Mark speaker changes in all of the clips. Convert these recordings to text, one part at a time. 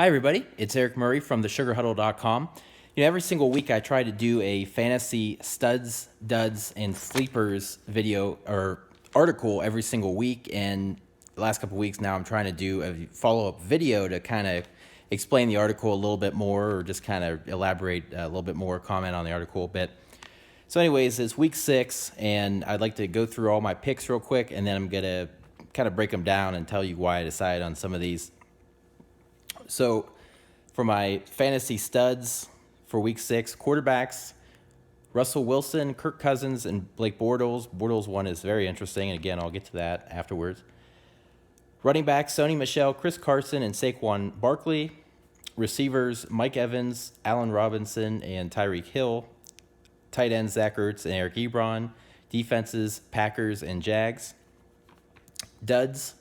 Speaker 1: Hi, everybody. It's Eric Murray from the sugarhuddle.com. Every single week I try to do a fantasy studs, duds, and sleepers video or article every single week. And the last couple of weeks now I'm trying to do a follow-up video to kind of explain the article a little bit more or just kind of elaborate a little bit more, comment on the article a bit. So anyways, it's week 6, and I'd like to go through all my picks real quick, and then I'm going to kind of break them down and tell you why I decided on some of these. So for my fantasy studs for week 6, quarterbacks, Russell Wilson, Kirk Cousins, and Blake Bortles. Bortles one is very interesting, and again, I'll get to that afterwards. Running backs, Sony Michel, Chris Carson, and Saquon Barkley. Receivers, Mike Evans, Allen Robinson, and Tyreek Hill. Tight ends, Zach Ertz and Eric Ebron. Defenses, Packers and Jags. Duds,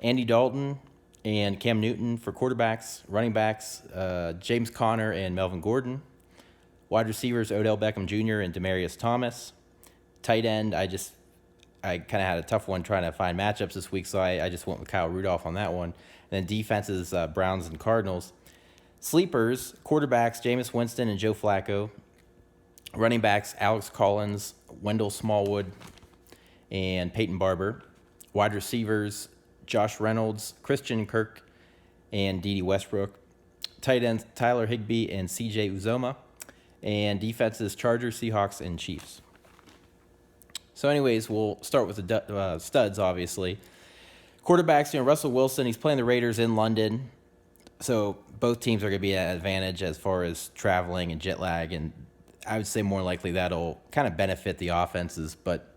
Speaker 1: Andy Dalton and Cam Newton for quarterbacks. Running backs, James Conner and Melvin Gordon. Wide receivers, Odell Beckham Jr. and Demaryius Thomas. Tight end, I kind of had a tough one trying to find matchups this week, so I just went with Kyle Rudolph on that one. And then defenses, Browns and Cardinals. Sleepers, quarterbacks, Jameis Winston and Joe Flacco. Running backs, Alex Collins, Wendell Smallwood, and Peyton Barber. Wide receivers, Josh Reynolds, Christian Kirk, and Dede Westbrook. Tight ends, Tyler Higbee and CJ Uzoma. And defenses, Chargers, Seahawks, and Chiefs. So anyways, we'll start with the studs, obviously. Quarterbacks, Russell Wilson, he's playing the Raiders in London. So both teams are going to be at an advantage as far as traveling and jet lag, and I would say more likely that'll kind of benefit the offenses. But,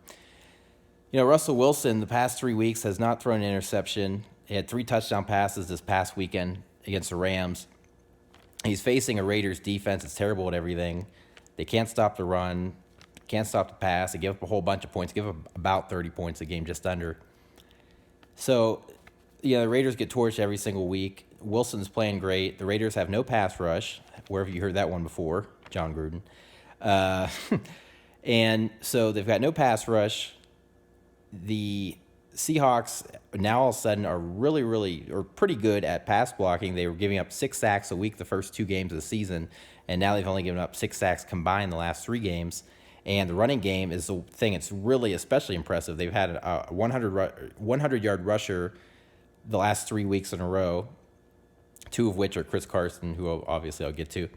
Speaker 1: Russell Wilson, the past 3 weeks, has not thrown an interception. He had 3 touchdown passes this past weekend against the Rams. He's facing a Raiders defense that's terrible at everything. They can't stop the run, can't stop the pass. They give up a whole bunch of points, give up about 30 points a game, just under. So, the Raiders get torched every single week. Wilson's playing great. The Raiders have no pass rush. Where have you heard that one before? John Gruden. And so they've got no pass rush. The Seahawks now all of a sudden are really pretty good at pass blocking. They were giving up 6 sacks a week the first 2 games of the season, and now they've only given up 6 sacks combined the last 3 games. And the running game is the thing that's really especially impressive. They've had a 100-yard rusher the last 3 weeks in a row, 2 of which are Chris Carson, who obviously I'll get to.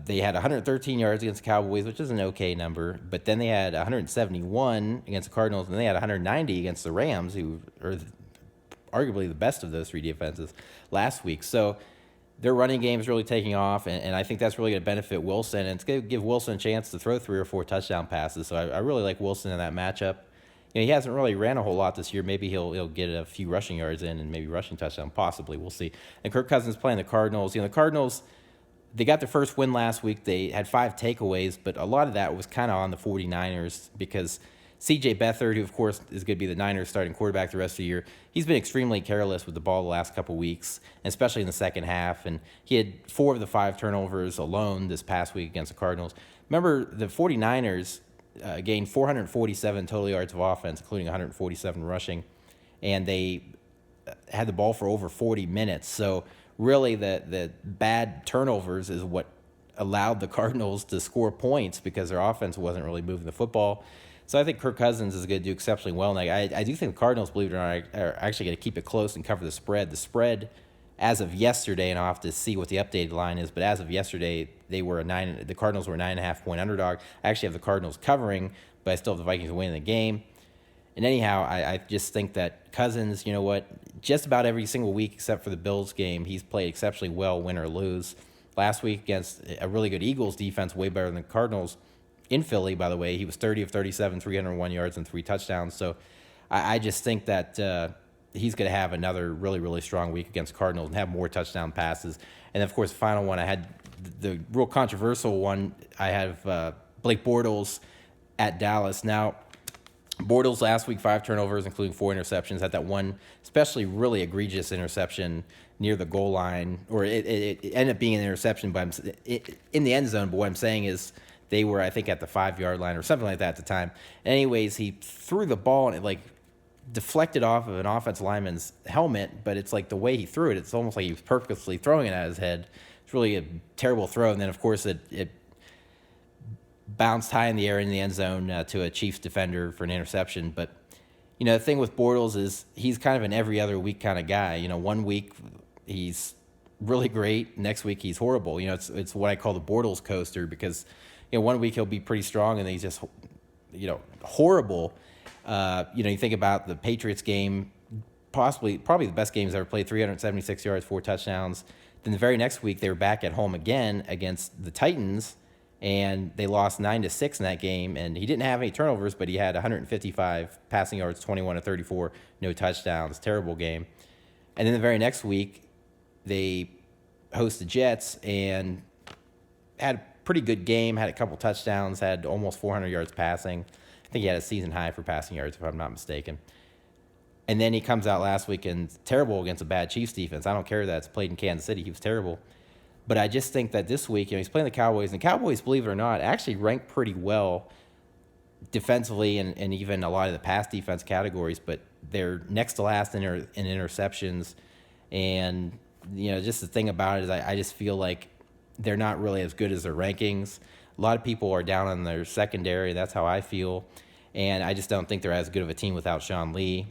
Speaker 1: They had 113 yards against the Cowboys, which is an okay number, but then they had 171 against the Cardinals, and they had 190 against the Rams, who are arguably the best of those 3 defenses last week. So their running game is really taking off, and I think that's really going to benefit Wilson, and it's going to give Wilson a chance to throw 3 or 4 touchdown passes. So I really like Wilson in that matchup. He hasn't really ran a whole lot this year. Maybe he'll get a few rushing yards in and maybe rushing touchdown, possibly. We'll see. And Kirk Cousins playing the Cardinals. The Cardinals, they got their first win last week. They had 5 takeaways, but a lot of that was kind of on the 49ers because C.J. Beathard, who, of course, is going to be the Niners starting quarterback the rest of the year, he's been extremely careless with the ball the last couple weeks, especially in the second half. And he had 4 of the 5 turnovers alone this past week against the Cardinals. Remember, the 49ers gained 447 total yards of offense, including 147 rushing, and they had the ball for over 40 minutes. So really the bad turnovers is what allowed the Cardinals to score points because their offense wasn't really moving the football. So I think Kirk Cousins is going to do exceptionally well. And I do think the Cardinals, believe it or not, are actually going to keep it close and cover the spread. The spread, as of yesterday, and I'll have to see what the updated line is, but as of yesterday, the Cardinals were a 9.5-point underdog. I actually have the Cardinals covering, but I still have the Vikings winning the game. And anyhow, I just think that Cousins, just about every single week except for the Bills game, he's played exceptionally well, win or lose. Last week against a really good Eagles defense, way better than the Cardinals in Philly, by the way. He was 30 of 37, 301 yards and 3 touchdowns. So I just think that he's going to have another really strong week against Cardinals and have more touchdown passes. And, of course, the final one, I had the real controversial one. I have Blake Bortles at Dallas. Now, Bortles last week, 5 turnovers, including 4 interceptions. Had that one especially really egregious interception near the goal line, or it ended up being an interception in the end zone. But what I'm saying is they were, I think, at the 5-yard line or something like that at the time. Anyways, he threw the ball and it deflected off of an offensive lineman's helmet, but it's like the way he threw it, it's almost like he was purposely throwing it at his head. It's really a terrible throw. And then, of course, it bounced high in the air in the end zone to a Chiefs defender for an interception. But, the thing with Bortles is he's kind of an every other week kind of guy. One week he's really great. Next week he's horrible. It's what I call the Bortles coaster because, one week he'll be pretty strong and then he's just, horrible. You think about the Patriots game, probably the best game he's ever played, 376 yards, 4 touchdowns. Then the very next week they were back at home again against the Titans, and they lost 9-6 in that game. And he didn't have any turnovers, but he had 155 passing yards, 21 to 34, no touchdowns. Terrible game. And then the very next week they host the Jets and had a pretty good game, had a couple touchdowns, had almost 400 yards passing. I think he had a season high for passing yards, if I'm not mistaken. And then he comes out last week and terrible against a bad Chiefs defense. I don't care that it's played in Kansas City. He was terrible. But I just think that this week, he's playing the Cowboys, and the Cowboys, believe it or not, actually rank pretty well defensively and even a lot of the pass defense categories, but they're next to last in interceptions. And, just the thing about it is I just feel like they're not really as good as their rankings. A lot of people are down on their secondary. That's how I feel. And I just don't think they're as good of a team without Sean Lee.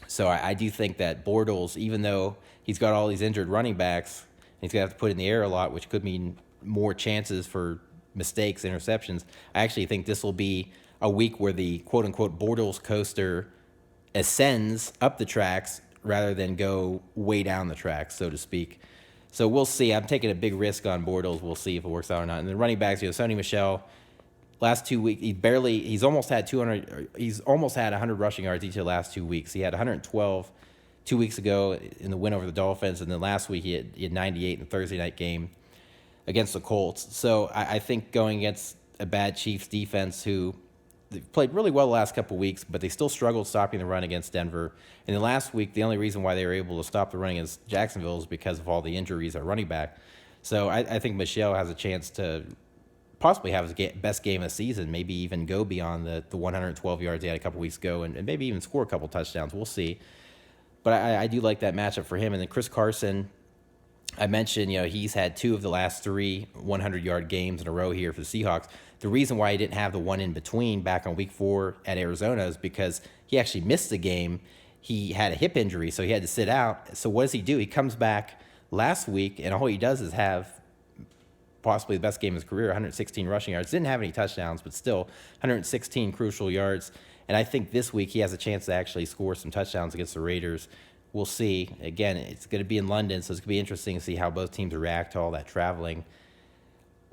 Speaker 1: So I do think that Bortles, even though he's got all these injured running backs, he's going to have to put in the air a lot, which could mean more chances for mistakes, interceptions. I actually think this will be a week where the quote-unquote Bortles coaster ascends up the tracks rather than go way down the tracks, so to speak. So we'll see. I'm taking a big risk on Bortles. We'll see if it works out or not. And the running backs, Sony Michel, last 2 weeks, he's almost had 100 rushing yards each of the last 2 weeks. He had 112 2 weeks ago in the win over the Dolphins, and then last week he had 98 in the Thursday night game against the Colts. So I think going against a bad Chiefs defense who played really well the last couple of weeks, but they still struggled stopping the run against Denver. And then last week, the only reason why they were able to stop the run against Jacksonville is because of all the injuries at running back. So I think Michel has a chance to possibly have his best game of the season, maybe even go beyond the 112 yards he had a couple weeks ago and maybe even score a couple touchdowns. We'll see. But I do like that matchup for him. And then Chris Carson, I mentioned, he's had 2 of the last 3 100-yard games in a row here for the Seahawks. The reason why he didn't have the one in between back on week 4 at Arizona is because he actually missed the game. He had a hip injury, so he had to sit out. So what does he do? He comes back last week, and all he does is have possibly the best game of his career, 116 rushing yards. Didn't have any touchdowns, but still 116 crucial yards. And I think this week he has a chance to actually score some touchdowns against the Raiders. We'll see. Again, it's going to be in London, so it's going to be interesting to see how both teams react to all that traveling.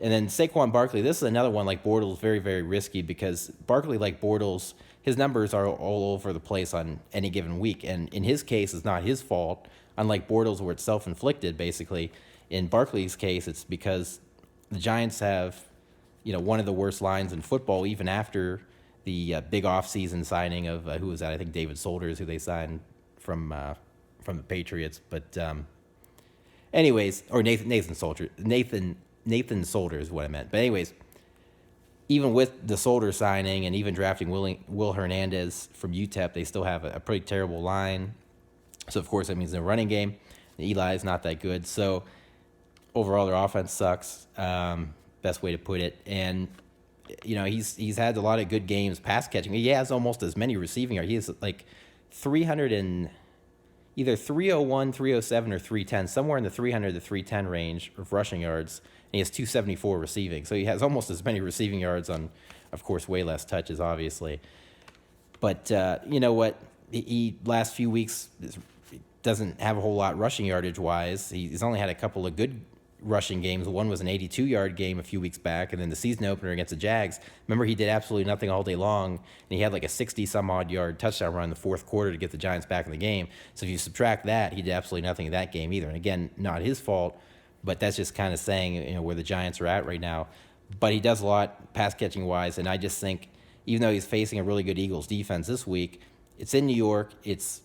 Speaker 1: And then Saquon Barkley, this is another one like Bortles, very, very risky because Barkley, like Bortles, his numbers are all over the place on any given week. And in his case, it's not his fault, unlike Bortles where it's self-inflicted, basically. In Barkley's case, it's because the Giants have, one of the worst lines in football, even after the big offseason signing of, who was that? I think David Solters, who they signed from the Patriots. But anyways, or Nathan Solters. Nathan Solder is what I meant. But anyways, even with the Solder signing and even drafting Will Hernandez from UTEP, they still have a pretty terrible line. So, of course, that means the running game. Eli is not that good. So, overall, their offense sucks. Best way to put it. And, he's had a lot of good games pass catching. He has almost as many receiving yards. He has like 300 and either 301, 307, or 310, somewhere in the 300 to 310 range of rushing yards. And he has 274 receiving. So he has almost as many receiving yards on, of course, way less touches, obviously. But you know what? He last few weeks doesn't have a whole lot rushing yardage-wise. He's only had a couple of good rushing games. One was an 82-yard game a few weeks back, and then the season opener against the Jags. Remember, he did absolutely nothing all day long, and he had like a 60-some-odd yard touchdown run in the fourth quarter to get the Giants back in the game. So if you subtract that, he did absolutely nothing in that game either. And again, not his fault, but that's just kind of saying where the Giants are at right now. But he does a lot pass-catching-wise, and I just think even though he's facing a really good Eagles defense this week, it's in New York, it's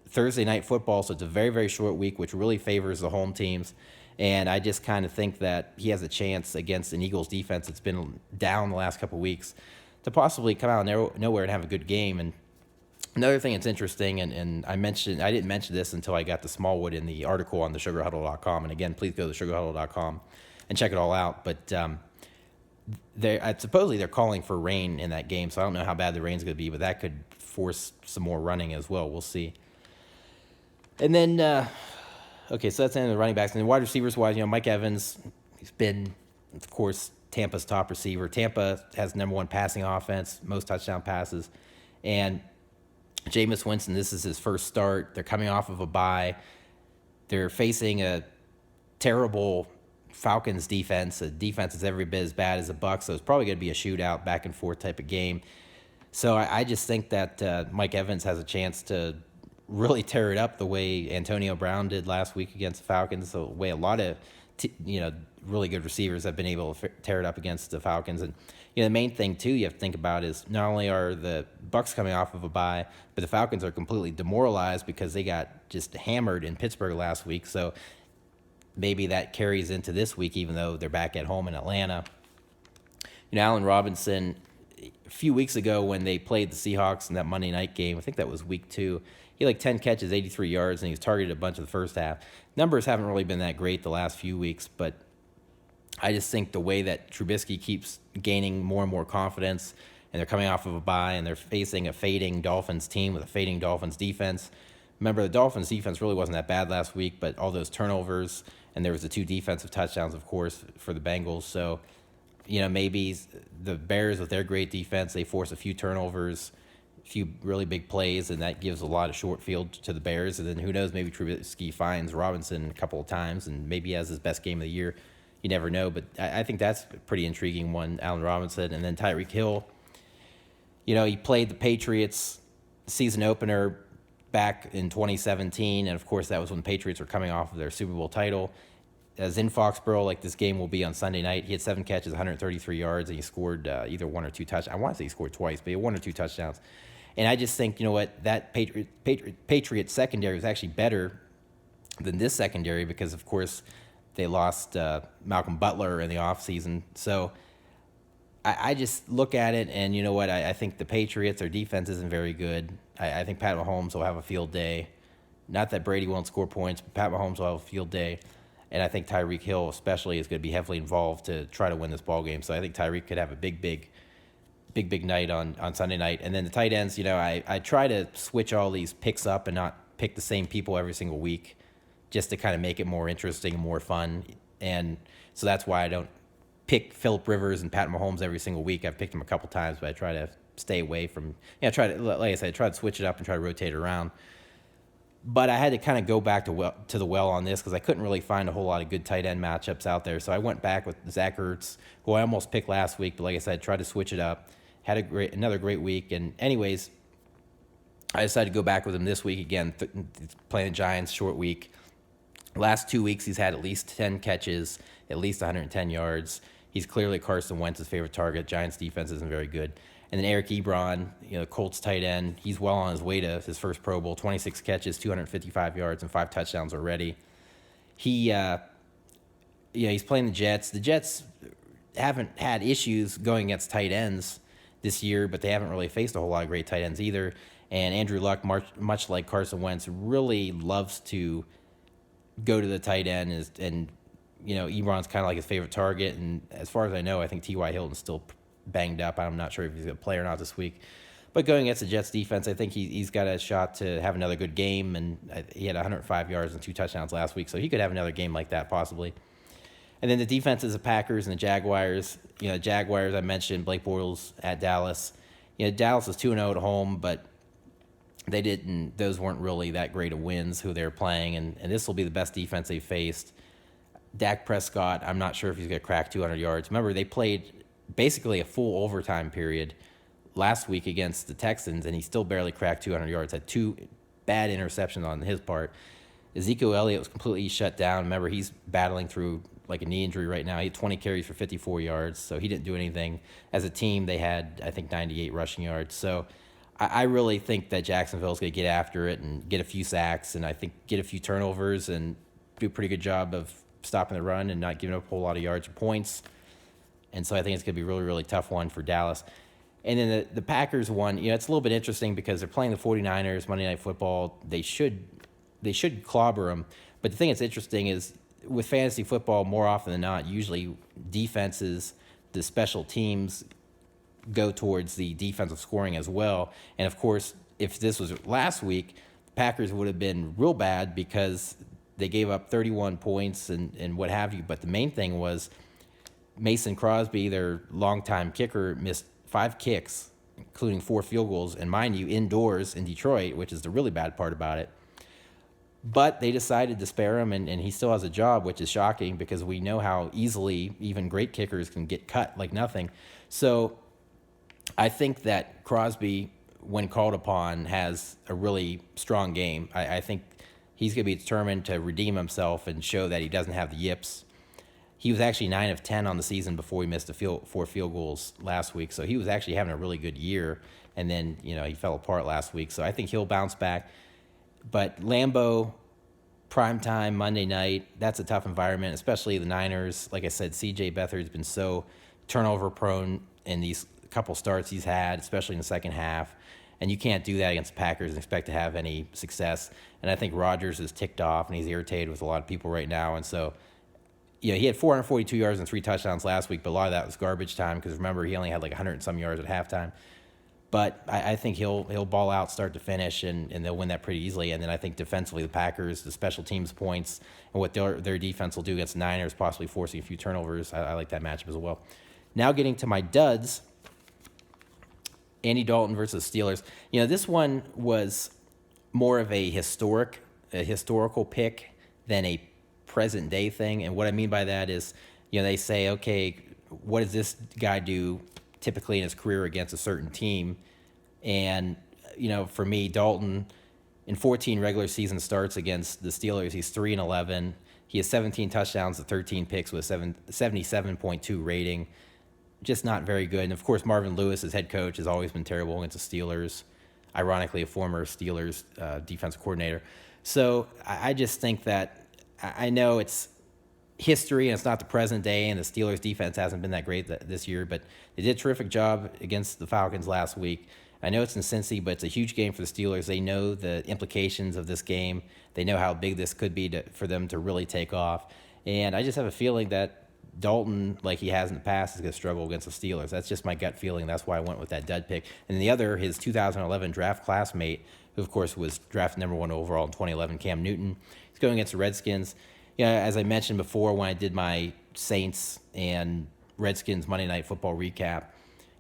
Speaker 1: Thursday night football, so it's a very, very short week, which really favors the home teams. And I just kind of think that he has a chance against an Eagles defense that's been down the last couple of weeks to possibly come out of nowhere and have a good game. And Another thing that's interesting, and I didn't mention this until I got to Smallwood in the article on the sugarhuddle.com. And again, please go to sugarhuddle.com and check it all out. But supposedly they're calling for rain in that game, so I don't know how bad the rain's going to be, but that could force some more running as well. We'll see. And then, okay, so that's the end of the running backs. And then wide receivers wise, Mike Evans, he's been, of course, Tampa's top receiver. Tampa has number one passing offense, most touchdown passes. And Jameis Winston, this is his first start. They're coming off of a bye. They're facing a terrible Falcons defense, a defense that's every bit as bad as the Bucs, so it's probably going to be a shootout, back and forth type of game. So I just think that Mike Evans has a chance to really tear it up the way Antonio Brown did last week against the Falcons, the way a lot of really good receivers have been able to tear it up against the Falcons. And the main thing too you have to think about is not only are the Bucs coming off of a bye, but the Falcons are completely demoralized because they got just hammered in Pittsburgh last week. So maybe that carries into this week, even though they're back at home in Atlanta. Allen Robinson, a few weeks ago when they played the Seahawks in that Monday night game, I think that was week 2, he had like 10 catches, 83 yards, and he was targeted a bunch of the first half. Numbers haven't really been that great the last few weeks, but I just think the way that Trubisky keeps gaining more and more confidence, and they're coming off of a bye, and they're facing a fading Dolphins team with a fading Dolphins defense. Remember, the Dolphins defense really wasn't that bad last week, but all those turnovers, and there was the 2 defensive touchdowns, of course, for the Bengals. So, maybe the Bears with their great defense, they force a few turnovers, a few really big plays, and that gives a lot of short field to the Bears. And then who knows, maybe Trubisky finds Robinson a couple of times, and maybe he has his best game of the year. You never know, but I think that's a pretty intriguing one, Allen Robinson. And then Tyreek Hill, he played the Patriots season opener back in 2017, and of course that was when the Patriots were coming off of their Super Bowl title. As in Foxborough, like this game will be on Sunday night. He had 7 catches, 133 yards, and he scored either 1 or 2 touchdowns. I want to say he scored twice, but he had 1 or 2 touchdowns. And I just think, that Patriot secondary was actually better than this secondary because, of course, they lost Malcolm Butler in the offseason. So I just look at it, and I think the Patriots, their defense isn't very good. I think Pat Mahomes will have a field day. Not that Brady won't score points, but Pat Mahomes will have a field day. And I think Tyreek Hill especially is going to be heavily involved to try to win this ball game. So I think Tyreek could have a big night on Sunday night. And then the tight ends, I try to switch all these picks up and not pick the same people every single week just to kind of make it more interesting and more fun. And so that's why I don't pick Phillip Rivers and Pat Mahomes every single week. I've picked them a couple times, but I try to stay away from, like I said, try to switch it up and try to rotate it around. But I had to kind of go back to the well on this because I couldn't really find a whole lot of good tight end matchups out there. So I went back with Zach Ertz, who I almost picked last week, but like I said, tried to switch it up. Had another great week. And anyways, I decided to go back with him this week again, playing the Giants, short week. Last 2 weeks, he's had at least 10 catches, at least 110 yards. He's clearly Carson Wentz's favorite target. Giants defense isn't very good. And then Eric Ebron, Colts tight end, he's well on his way to his first Pro Bowl, 26 catches, 255 yards, and 5 touchdowns already. He's playing the Jets. The Jets haven't had issues going against tight ends this year, but they haven't really faced a whole lot of great tight ends either. And Andrew Luck, much like Carson Wentz, really loves to go to the tight end, and Ebron's kind of like his favorite target. And as far as I know, I think T.Y. Hilton's still banged up. I'm not sure if he's going to play or not this week. But going against the Jets defense, I think he's got a shot to have another good game. And he had 105 yards and 2 touchdowns last week, so he could have another game like that possibly. And then the defenses of Packers and the Jaguars. Jaguars, I mentioned Blake Bortles at Dallas. Dallas was 2-0 at home, but those weren't really that great of wins who they're playing. And this will be the best defense they've faced. Dak Prescott, I'm not sure if he's going to crack 200 yards. Remember, they played basically a full overtime period last week against the Texans, and he still barely cracked 200 yards. Had 2 bad interceptions on his part. Ezekiel Elliott was completely shut down. Remember, he's battling through like a knee injury right now. He had 20 carries for 54 yards, so he didn't do anything. As a team, they had, I think, 98 rushing yards. So I really think that Jacksonville's going to get after it and get a few sacks, and I think get a few turnovers and do a pretty good job of stopping the run and not giving up a whole lot of yards or points. And so I think it's going to be a really, really tough one for Dallas. And then the Packers one, it's a little bit interesting because they're playing the 49ers Monday Night Football. They should clobber them. But the thing that's interesting is with fantasy football, more often than not, usually defenses, the special teams go towards the defensive scoring as well. And of course, if this was last week, the Packers would have been real bad because they gave up 31 points and what have you. But the main thing was Mason Crosby, their longtime kicker, missed 5 kicks, including 4 field goals, and mind you, indoors in Detroit, which is the really bad part about it. But they decided to spare him, and he still has a job, which is shocking because we know how easily even great kickers can get cut like nothing. So I think that Crosby, when called upon, has a really strong game. I think he's going to be determined to redeem himself and show that he doesn't have the yips. He was actually 9 of 10 on the season before he missed 4 field goals last week. So he was actually having a really good year. And then, he fell apart last week. So I think he'll bounce back. But Lambeau, primetime, Monday night, that's a tough environment, especially the Niners. Like I said, C.J. Beathard's been so turnover prone in these couple starts he's had, especially in the second half. And you can't do that against the Packers and expect to have any success. And I think Rodgers is ticked off and he's irritated with a lot of people right now. And so, he had 442 yards and 3 touchdowns last week, but a lot of that was garbage time because remember, he only had like 100 and some yards at halftime. But I think he'll ball out start to finish, and they'll win that pretty easily. And then I think defensively, the Packers, the special teams points, and what their defense will do against the Niners, possibly forcing a few turnovers. I like that matchup as well. Now getting to my duds, Andy Dalton versus Steelers. This one was more of a historical pick than a present day thing. And what I mean by that is, they say, okay, what does this guy do typically in his career against a certain team? And, for me, Dalton, in 14 regular season starts against the Steelers, he's 3-11. He has 17 touchdowns to 13 picks with 77.2 rating. Just not very good. And, of course, Marvin Lewis, as head coach, has always been terrible against the Steelers. Ironically, a former Steelers defensive coordinator. So I just think that I know it's history and it's not the present day, and the Steelers defense hasn't been that great this year, but they did a terrific job against the Falcons last week. I know it's in Cincy, but it's a huge game for the Steelers. They know the implications of this game. They know how big this could be for them to really take off. And I just have a feeling that Dalton, like he has in the past, is going to struggle against the Steelers. That's just my gut feeling. That's why I went with that dud pick. And the other, his 2011 draft classmate, who, of course, was drafted number 1 overall in 2011, Cam Newton. He's going against the Redskins. As I mentioned before when I did my Saints and Redskins Monday Night Football recap,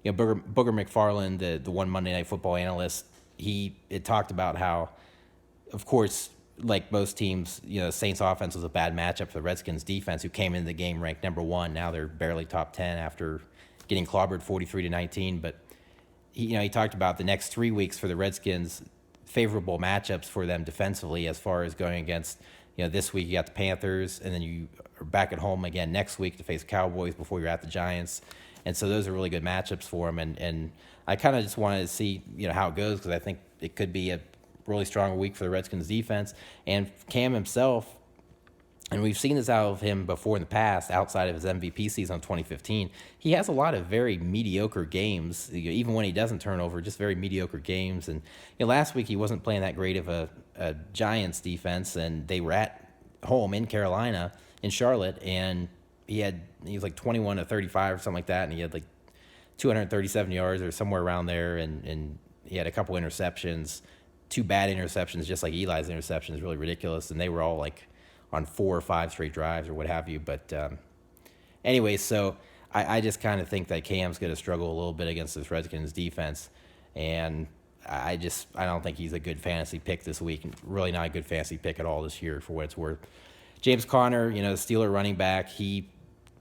Speaker 1: Booger McFarland, the one Monday Night Football analyst, it talked about how, of course, like most teams, Saints offense was a bad matchup for the Redskins defense, who came into the game ranked number 1. Now they're barely top 10 after getting clobbered 43-19. But he talked about the next 3 weeks for the Redskins, favorable matchups for them defensively as far as going against. This week you got the Panthers, and then you are back at home again next week to face Cowboys before you're at the Giants. And so those are really good matchups for them. And I kind of just wanted to see, how it goes, because I think it could be a really strong week for the Redskins defense. And Cam himself, and we've seen this out of him before in the past, outside of his MVP season in 2015, he has a lot of very mediocre games, even when he doesn't turn over, just very mediocre games. And last week he wasn't playing that great of a Giants defense, and they were at home in Carolina, in Charlotte, and he was like 21 to 35 or something like that, and he had like 237 yards or somewhere around there, and he had a couple interceptions, 2 bad interceptions, just like Eli's interception is really ridiculous, and they were all like on 4 or 5 straight drives or what have you. But anyway, so I just kind of think that Cam's going to struggle a little bit against this Redskins defense, and I don't think he's a good fantasy pick this week. Really not a good fantasy pick at all this year, for what it's worth. James Conner, the Steeler running back, he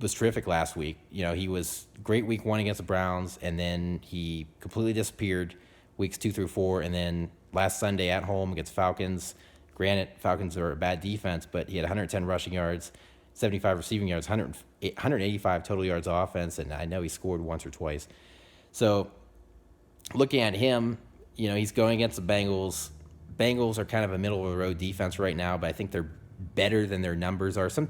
Speaker 1: was terrific last week. He was great week 1 against the Browns, and then he completely disappeared weeks 2 through 4, and then last Sunday at home against Falcons. Granted, Falcons are a bad defense, but he had 110 rushing yards, 75 receiving yards, 185 total yards offense, and I know he scored once or twice. So looking at him, he's going against the Bengals. Bengals are kind of a middle-of-the-road defense right now, but I think they're better than their numbers are. Some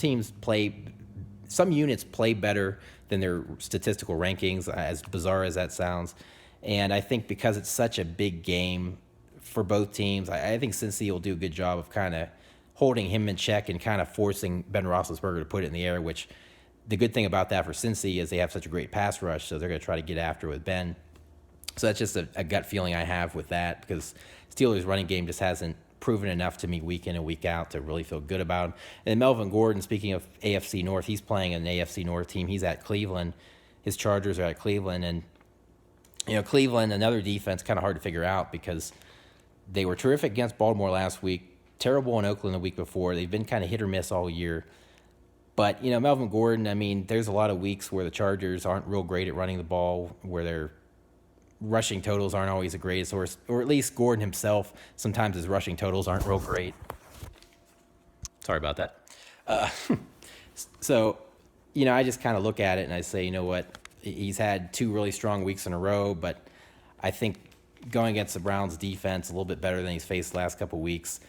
Speaker 1: units play better than their statistical rankings, as bizarre as that sounds. And I think because it's such a big game for both teams, I think Cincy will do a good job of kind of holding him in check and kind of forcing Ben Roethlisberger to put it in the air, which the good thing about that for Cincy is they have such a great pass rush, so they're going to try to get after with Ben. So that's just a gut feeling I have with that, because Steelers' running game just hasn't proven enough to me week in and week out to really feel good about him. And then Melvin Gordon, speaking of AFC North, he's playing an AFC North team. He's at Cleveland. His Chargers are at Cleveland. And, Cleveland, another defense, kind of hard to figure out because they were terrific against Baltimore last week, terrible in Oakland the week before. They've been kind of hit or miss all year. But, Melvin Gordon, I mean, there's a lot of weeks where the Chargers aren't real great at running the ball, where their rushing totals aren't always the greatest, or at least Gordon himself, sometimes his rushing totals aren't real great. Sorry about that. So, I just kind of look at it and I say, you know what, he's had 2 really strong weeks in a row, but I think going against the Browns defense a little bit better than he's faced the last couple of weeks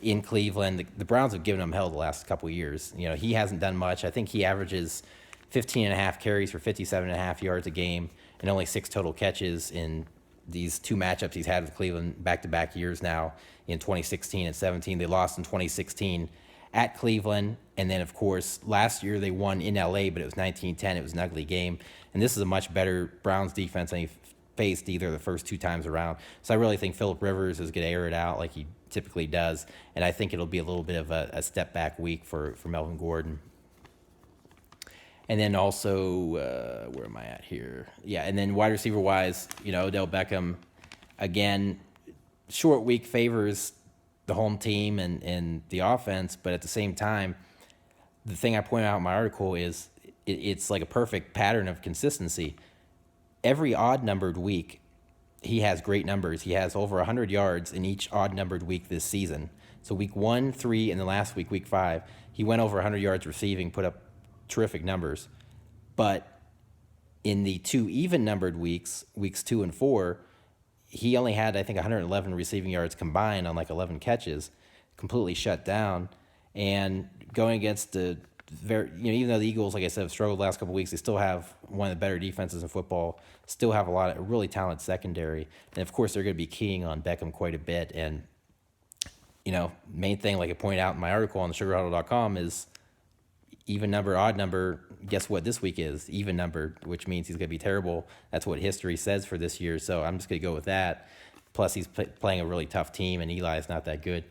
Speaker 1: in Cleveland. The Browns have given him hell the last couple of years. He hasn't done much. I think he averages 15.5 carries for 57.5 yards a game and only 6 total catches in these 2 matchups he's had with Cleveland back-to-back years now in 2016 and 17. They lost in 2016 at Cleveland, and then, of course, last year they won in L.A., but it was 19-10. It was an ugly game, and this is a much better Browns defense than he faced either the first 2 times around. So I really think Phillip Rivers is going to air it out like he typically does, and I think it'll be a little bit of a step-back week for Melvin Gordon. And then also, where am I at here? Yeah, and then wide receiver-wise, Odell Beckham, again, short week favors the home team and the offense, but at the same time, the thing I point out in my article is it's like a perfect pattern of consistency. Every odd-numbered week, he has great numbers. He has over 100 yards in each odd-numbered week this season. So week 1, 3, and the last week, week 5, he went over 100 yards receiving, put up terrific numbers. But in the 2 even-numbered weeks 2 and 4, he only had, I think, 111 receiving yards combined on like 11 catches, completely shut down. And going against the even though the Eagles, like I said, have struggled the last couple of weeks, they still have one of the better defenses in football, still have a lot of really talented secondary. And, of course, they're going to be keying on Beckham quite a bit. And, main thing, like I pointed out in my article on the sugarhuddle.com, is even number, odd number. Guess what this week is? Even number, which means he's going to be terrible. That's what history says for this year. So I'm just going to go with that. Plus, he's playing a really tough team, and Eli's not that good.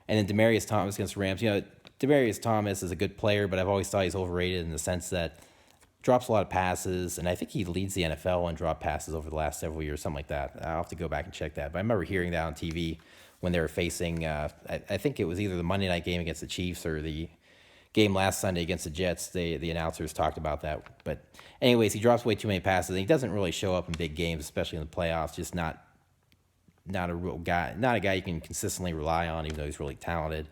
Speaker 1: And then Demaryius Thomas against the Rams. Demaryius Thomas is a good player, but I've always thought he's overrated in the sense that drops a lot of passes, and I think he leads the NFL in drop passes over the last several years, something like that. I'll have to go back and check that. But I remember hearing that on TV when they were facing, I think it was either the Monday night game against the Chiefs or the game last Sunday against the Jets. The announcers talked about that. But anyways, he drops way too many passes, and he doesn't really show up in big games, especially in the playoffs. Just not a real guy, not a guy you can consistently rely on, even though he's really talented.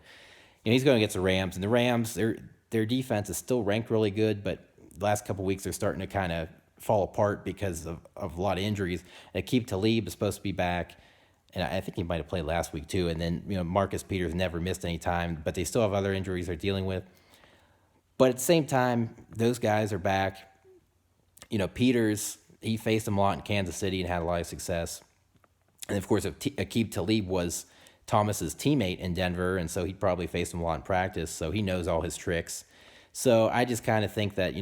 Speaker 1: He's going against the Rams, and the Rams, their defense is still ranked really good, but the last couple of weeks they're starting to kind of fall apart because of a lot of injuries. And Aqib Talib is supposed to be back, and I think he might have played last week too. And then Marcus Peters never missed any time, but they still have other injuries they're dealing with. But at the same time, those guys are back. Peters, he faced them a lot in Kansas City and had a lot of success. And of course, Aqib Talib was Thomas's teammate in Denver, and so he probably faced him a lot in practice, so he knows all his tricks. So I just kind of think that,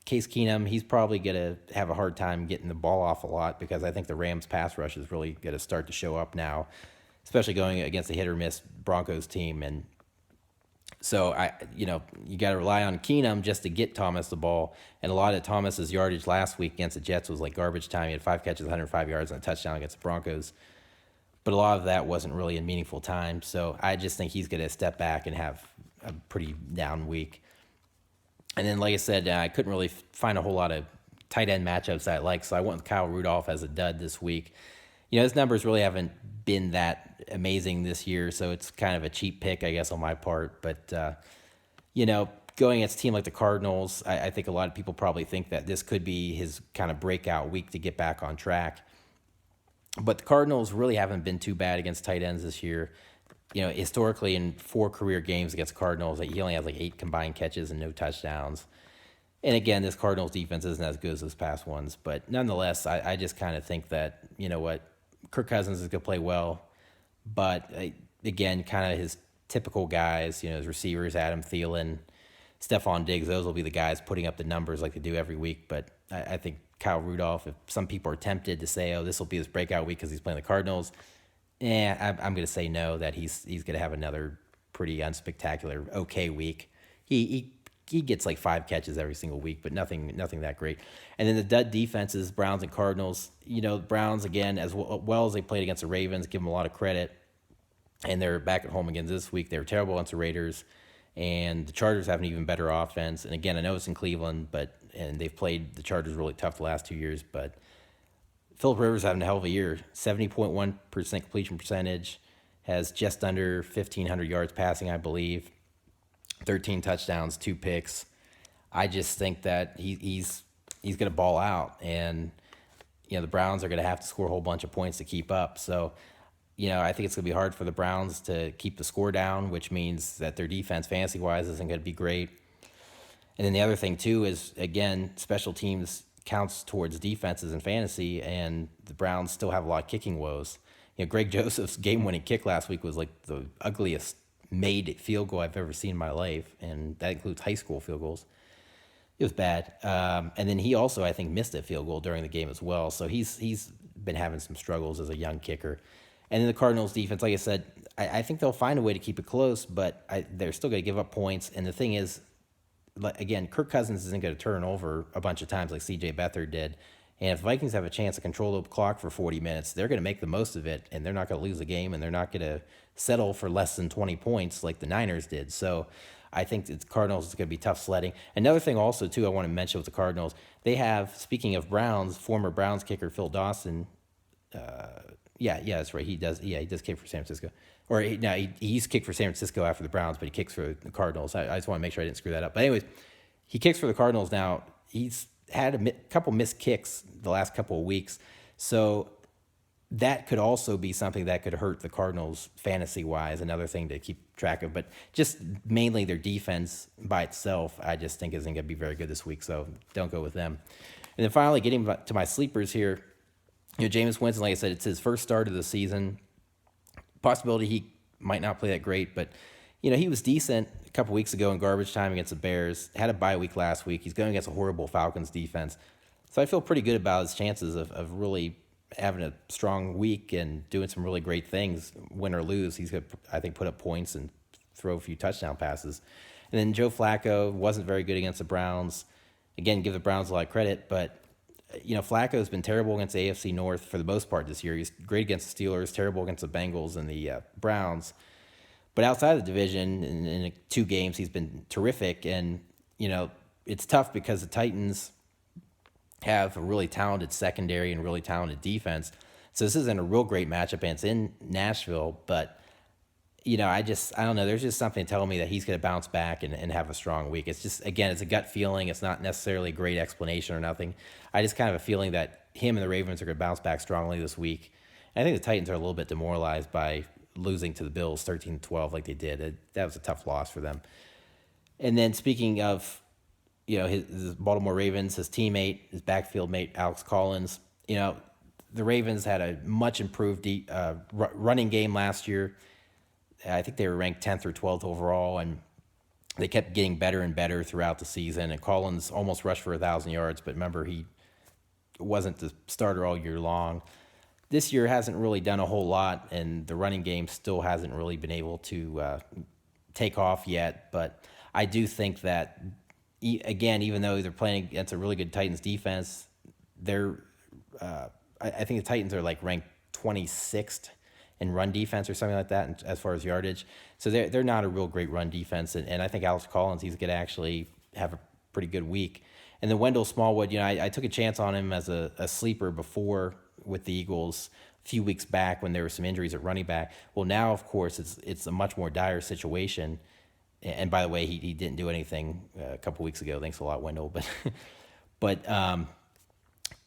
Speaker 1: Case Keenum, he's probably going to have a hard time getting the ball off a lot, because I think the Rams' pass rush is really going to start to show up now, especially going against the hit-or-miss Broncos team. And so, you got to rely on Keenum just to get Thomas the ball, and a lot of Thomas's yardage last week against the Jets was like garbage time. He had 5 catches, 105 yards, and a touchdown against the Broncos. But a lot of that wasn't really in meaningful time. So I just think he's going to step back and have a pretty down week. And then, like I said, I couldn't really find a whole lot of tight end matchups that I like. So I went with Kyle Rudolph as a dud this week. His numbers really haven't been that amazing this year. So it's kind of a cheap pick, I guess, on my part. But, going against a team like the Cardinals, I think a lot of people probably think that this could be his kind of breakout week to get back on track. But the Cardinals really haven't been too bad against tight ends this year. Historically in 4 career games against Cardinals, he only has like 8 combined catches and no touchdowns. And again, this Cardinals defense isn't as good as those past ones, but nonetheless, I just kind of think that, you know what, Kirk Cousins is going to play well, but again, kind of his typical guys, you know, his receivers, Adam Thielen, Stephon Diggs, those will be the guys putting up the numbers like they do every week. But I think Kyle Rudolph, if some people are tempted to say, oh, this will be his breakout week because he's playing the Cardinals, I'm going to say no, that he's going to have another pretty unspectacular, okay week. He gets like 5 catches every single week, but nothing that great. And then the dud defenses, Browns and Cardinals. You know, Browns, again, as well as they played against the Ravens, give them a lot of credit. And they're back at home again this week. They were terrible against the Raiders. And the Chargers have an even better offense. And again, I know it's in Cleveland, and they've played the Chargers really tough the last 2 years. But Phillip Rivers having a hell of a year. 70.1% completion percentage, has just under 1,500 yards passing, I believe. 13 touchdowns, 2 picks. I just think that he's going to ball out, and you know the Browns are going to have to score a whole bunch of points to keep up. So, you know, I think it's going to be hard for the Browns to keep the score down, which means that their defense, fantasy wise, isn't going to be great. And then the other thing too is, again, special teams counts towards defenses in fantasy, and the Browns still have a lot of kicking woes. You know, Greg Joseph's game-winning kick last week was like the ugliest made field goal I've ever seen in my life, and that includes high school field goals. It was bad. And then he also, I think, missed a field goal during the game as well. So he's been having some struggles as a young kicker. And then the Cardinals defense, like I said, I think they'll find a way to keep it close, but they're still going to give up points. And the thing is, again, Kirk Cousins isn't going to turn over a bunch of times like C.J. Beathard did. And if Vikings have a chance to control the clock for 40 minutes, they're going to make the most of it, and they're not going to lose the game, and they're not going to settle for less than 20 points like the Niners did. So I think the Cardinals is going to be tough sledding. Another thing also, too, I want to mention with the Cardinals, they have, speaking of Browns, former Browns kicker Phil Dawson. Yeah, that's right. He does kick for San Francisco. Or he's kicked for San Francisco after the Browns, but he kicks for the Cardinals. I just want to make sure I didn't screw that up. But anyways, he kicks for the Cardinals now. He's had a couple missed kicks the last couple of weeks. So that could also be something that could hurt the Cardinals fantasy-wise, another thing to keep track of. But just mainly their defense by itself, I just think isn't going to be very good this week, so don't go with them. And then finally, getting to my sleepers here, you know, Jameis Winston, like I said, it's his first start of the season. Possibility he might not play that great, but you know, he was decent a couple weeks ago in garbage time against the Bears. Had a bye week last week. He's going against a horrible Falcons defense. So I feel pretty good about his chances of really having a strong week and doing some really great things. Win or lose, he's going to, I think, put up points and throw a few touchdown passes. And then Joe Flacco wasn't very good against the Browns. Again, give the Browns a lot of credit, but you know, Flacco's been terrible against the AFC North for the most part this year. He's great against the Steelers, terrible against the Bengals and the Browns. But outside of the division, in 2 games, he's been terrific. And, you know, it's tough because the Titans have a really talented secondary and really talented defense. So this isn't a real great matchup, and it's in Nashville. But, you know, I don't know. There's just something telling me that he's going to bounce back and have a strong week. It's just, again, it's a gut feeling. It's not necessarily a great explanation or nothing. I just kind of have a feeling that him and the Ravens are going to bounce back strongly this week. And I think the Titans are a little bit demoralized by losing to the Bills 13-12 like they did. That was a tough loss for them. And then speaking of, you know, his Baltimore Ravens, his teammate, his backfield mate, Alex Collins, you know, the Ravens had a much improved running game last year. I think they were ranked 10th or 12th overall, and they kept getting better and better throughout the season. And Collins almost rushed for 1,000 yards, but remember, he wasn't the starter all year long. This year hasn't really done a whole lot, and the running game still hasn't really been able to take off yet. But I do think that, again, even though they're playing against a really good Titans defense, I think the Titans are like ranked 26th in run defense or something like that as far as yardage. So they're not a real great run defense, and I think Alex Collins, he's going to actually have a pretty good week. And then Wendell Smallwood, you know, I took a chance on him as a sleeper before with the Eagles a few weeks back when there were some injuries at running back. Well, now, of course, it's a much more dire situation. And by the way, he didn't do anything a couple weeks ago. Thanks a lot, Wendell. But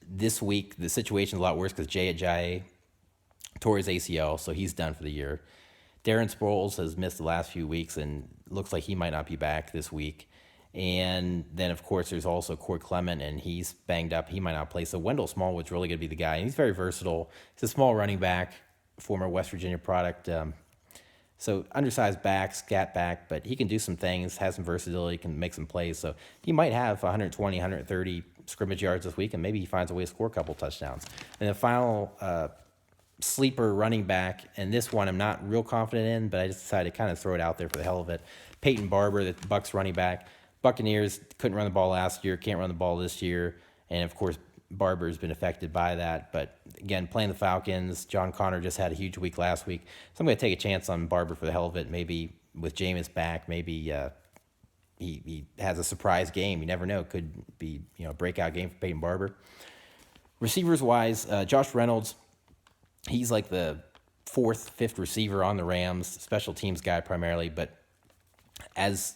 Speaker 1: this week, the situation's a lot worse because Jay Ajayi tore his ACL, so he's done for the year. Darren Sproles has missed the last few weeks and looks like he might not be back this week. And then, of course, there's also Corey Clement, and he's banged up. He might not play. So Wendell Smallwood's really going to be the guy. And he's very versatile. He's a small running back, former West Virginia product. So undersized back, scat back, but he can do some things, has some versatility, can make some plays. So he might have 120, 130 scrimmage yards this week, and maybe he finds a way to score a couple touchdowns. And the final sleeper running back, and this one I'm not real confident in, but I just decided to kind of throw it out there for the hell of it. Peyton Barber, the Bucs running back. Buccaneers couldn't run the ball last year, can't run the ball this year, and of course Barber's been affected by that. But again, playing the Falcons, John Connor just had a huge week last week, so I'm going to take a chance on Barber for the hell of it. Maybe with Jameis back, maybe he has a surprise game. You never know; it could be a breakout game for Peyton Barber. Receivers wise, Josh Reynolds, he's like the fourth, fifth receiver on the Rams, special teams guy primarily, but as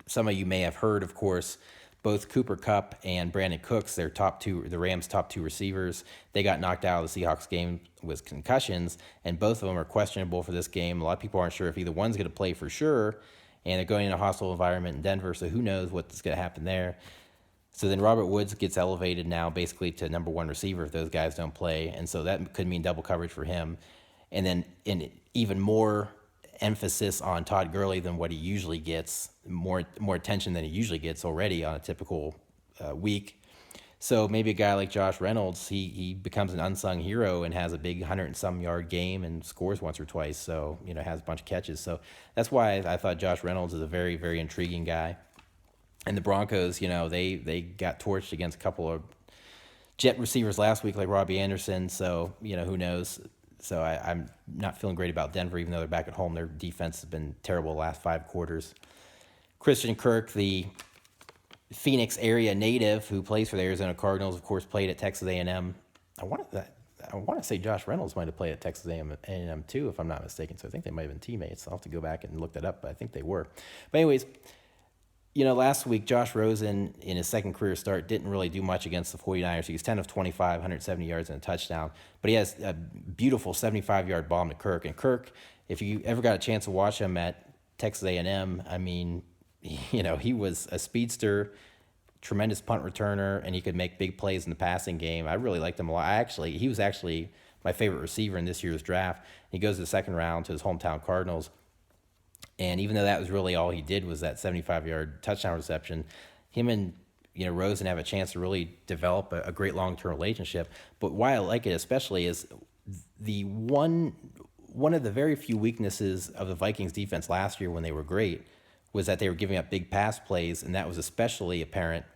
Speaker 1: some of you may have heard, of course, both Cooper Kupp and Brandon Cooks, the Rams' top two receivers, they got knocked out of the Seahawks game with concussions, and both of them are questionable for this game. A lot of people aren't sure if either one's going to play for sure, and they're going in a hostile environment in Denver, so who knows what's going to happen there. So then Robert Woods gets elevated now basically to number one receiver if those guys don't play, and so that could mean double coverage for him. And then in even more emphasis on Todd Gurley than what he usually gets, more attention than he usually gets already on a typical week. So maybe a guy like Josh Reynolds, he becomes an unsung hero and has a big 100-and-some yard game and scores once or twice. So has a bunch of catches. So that's why I thought Josh Reynolds is a very, very intriguing guy. And the Broncos, they got torched against a couple of jet receivers last week like Robbie Anderson. So who knows. So I'm not feeling great about Denver, even though they're back at home. Their defense has been terrible the last 5 quarters. Christian Kirk, the Phoenix area native who plays for the Arizona Cardinals, of course, played at Texas A&M. I want to say Josh Reynolds might have played at Texas A&M too, if I'm not mistaken. So I think they might have been teammates. I'll have to go back and look that up, but I think they were. But anyways, last week, Josh Rosen, in his second career start, didn't really do much against the 49ers. He was 10 of 25, 170 yards and a touchdown. But he has a beautiful 75-yard bomb to Kirk. And Kirk, if you ever got a chance to watch him at Texas A&M, I mean, he was a speedster, tremendous punt returner, and he could make big plays in the passing game. I really liked him a lot. He was actually my favorite receiver in this year's draft. He goes to the second round to his hometown Cardinals. And even though that was really all he did was that 75-yard touchdown reception, him and Rosen have a chance to really develop a great long-term relationship. But why I like it especially is the one of the very few weaknesses of the Vikings defense last year when they were great was that they were giving up big pass plays, and that was especially apparent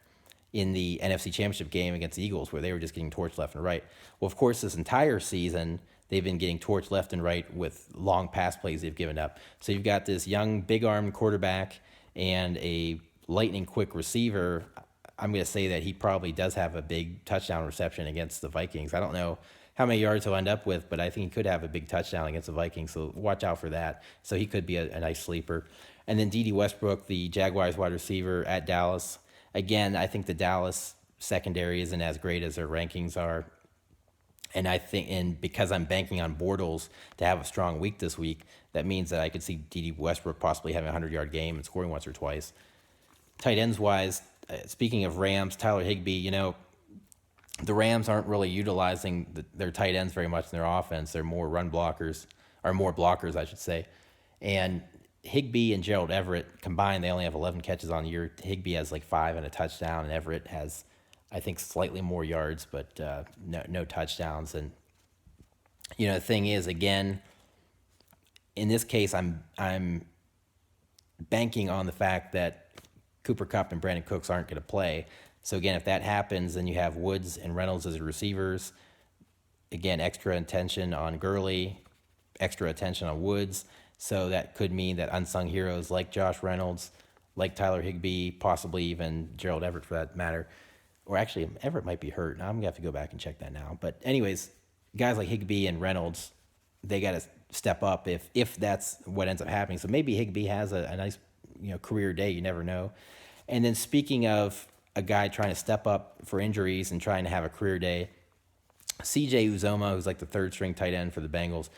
Speaker 1: in the NFC Championship game against the Eagles, where they were just getting torched left and right. Well, of course, this entire season, they've been getting torched left and right with long pass plays they've given up. So you've got this young, big-armed quarterback and a lightning-quick receiver. I'm going to say that he probably does have a big touchdown reception against the Vikings. I don't know how many yards he'll end up with, but I think he could have a big touchdown against the Vikings, so watch out for that. So he could be a nice sleeper. And then D.D. Westbrook, the Jaguars wide receiver at Dallas. Again, I think the Dallas secondary isn't as great as their rankings are. And I think, and because I'm banking on Bortles to have a strong week this week, that means that I could see D.D. Westbrook possibly having a 100-yard game and scoring once or twice. Tight ends wise, speaking of Rams, Tyler Higbee, the Rams aren't really utilizing their tight ends very much in their offense. They're more run blockers, or more blockers, I should say. And Higbee and Gerald Everett combined, they only have 11 catches on the year. Higbee has like 5 and a touchdown, and Everett has, I think, slightly more yards, but no touchdowns. And the thing is, again, in this case, I'm banking on the fact that Cooper Kupp and Brandon Cooks aren't going to play. So again, if that happens, then you have Woods and Reynolds as receivers. Again, extra attention on Gurley, extra attention on Woods. So that could mean that unsung heroes like Josh Reynolds, like Tyler Higbee, possibly even Gerald Everett for that matter, or actually Everett might be hurt. Now I'm going to have to go back and check that now. But anyways, guys like Higbee and Reynolds, they got to step up if that's what ends up happening. So maybe Higbee has a nice career day. You never know. And then speaking of a guy trying to step up for injuries and trying to have a career day, C.J. Uzoma, who's like the third string tight end for the Bengals,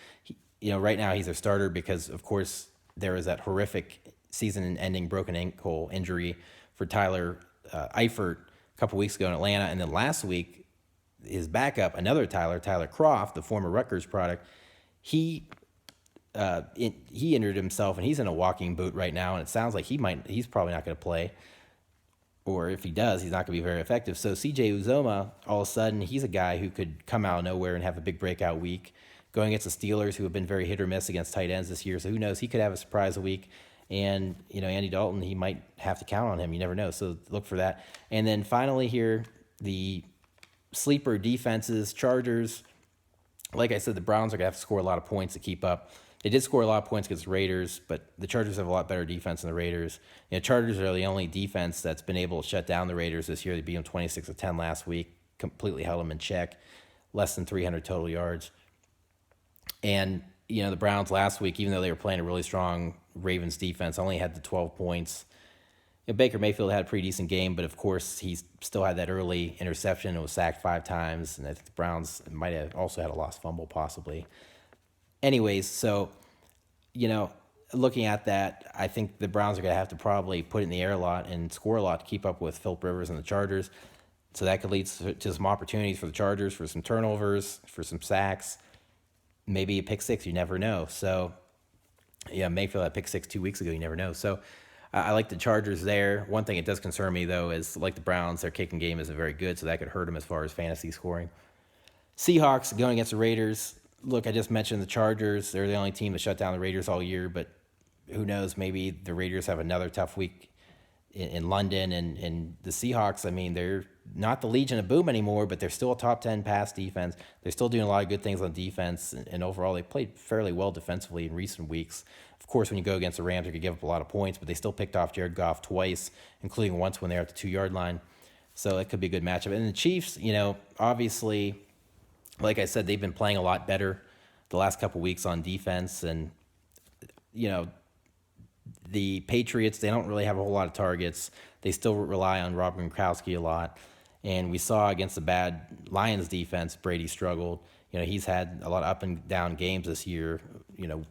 Speaker 1: right now he's their starter because, of course, there was that horrific season-ending broken ankle injury for Tyler Eifert a couple weeks ago in Atlanta. And then last week, his backup, another Tyler Croft, the former Rutgers product, he injured himself, and he's in a walking boot right now. And it sounds like he's probably not going to play. Or if he does, he's not going to be very effective. So CJ Uzoma, all of a sudden, he's a guy who could come out of nowhere and have a big breakout week, going against the Steelers, who have been very hit or miss against tight ends this year. So who knows? He could have a surprise a week. And, Andy Dalton, he might have to count on him. You never know. So look for that. And then finally here, the sleeper defenses, Chargers. Like I said, the Browns are going to have to score a lot of points to keep up. They did score a lot of points against the Raiders, but the Chargers have a lot better defense than the Raiders. Chargers are the only defense that's been able to shut down the Raiders this year. They beat them 26-10 last week, completely held them in check, less than 300 total yards. And, the Browns last week, even though they were playing a really strong Ravens defense, only had the 12 points. Baker Mayfield had a pretty decent game, but of course he still had that early interception and was sacked 5 times. And I think the Browns might have also had a lost fumble possibly. Anyways, so, looking at that, I think the Browns are going to have to probably put it in the air a lot and score a lot to keep up with Philip Rivers and the Chargers. So that could lead to some opportunities for the Chargers, for some turnovers, for some sacks, maybe a pick six. You never know. So, Mayfield had pick six 2 weeks ago. You never know. So I like the Chargers there. One thing it does concern me, though, is like the Browns, their kicking game isn't very good, so that could hurt them as far as fantasy scoring. Seahawks going against the Raiders. Look, I just mentioned the Chargers. They're the only team that shut down the Raiders all year, but who knows? Maybe the Raiders have another tough week in London. And the Seahawks, I mean, they're not the Legion of Boom anymore, but they're still a top 10 pass defense. They're still doing a lot of good things on defense, and overall they played fairly well defensively in recent weeks. Of course, when you go against the Rams, you could give up a lot of points, but they still picked off Jared Goff twice, including once when they were at the 2-yard line. So it could be a good matchup. And the Chiefs, obviously, like I said, they've been playing a lot better the last couple weeks on defense. And, the Patriots, they don't really have a whole lot of targets. They still rely on Rob Gronkowski a lot. And we saw against the bad Lions defense, Brady struggled. He's had a lot of up and down games this year,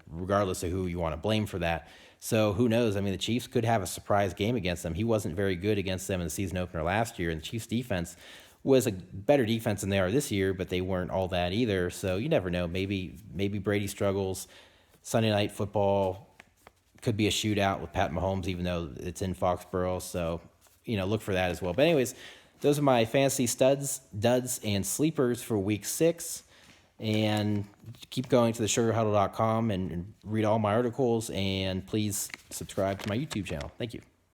Speaker 1: regardless of who you want to blame for that. So who knows? I mean, the Chiefs could have a surprise game against them. He wasn't very good against them in the season opener last year, and the Chiefs defense was a better defense than they are this year, but they weren't all that either. So you never know. Maybe Brady struggles. Sunday Night Football could be a shootout with Pat Mahomes, even though it's in Foxborough. So, look for that as well. But anyways, those are my fantasy studs, duds, and sleepers for week 6. And keep going to the sugarhuddle.com and read all my articles. And please subscribe to my YouTube channel. Thank you.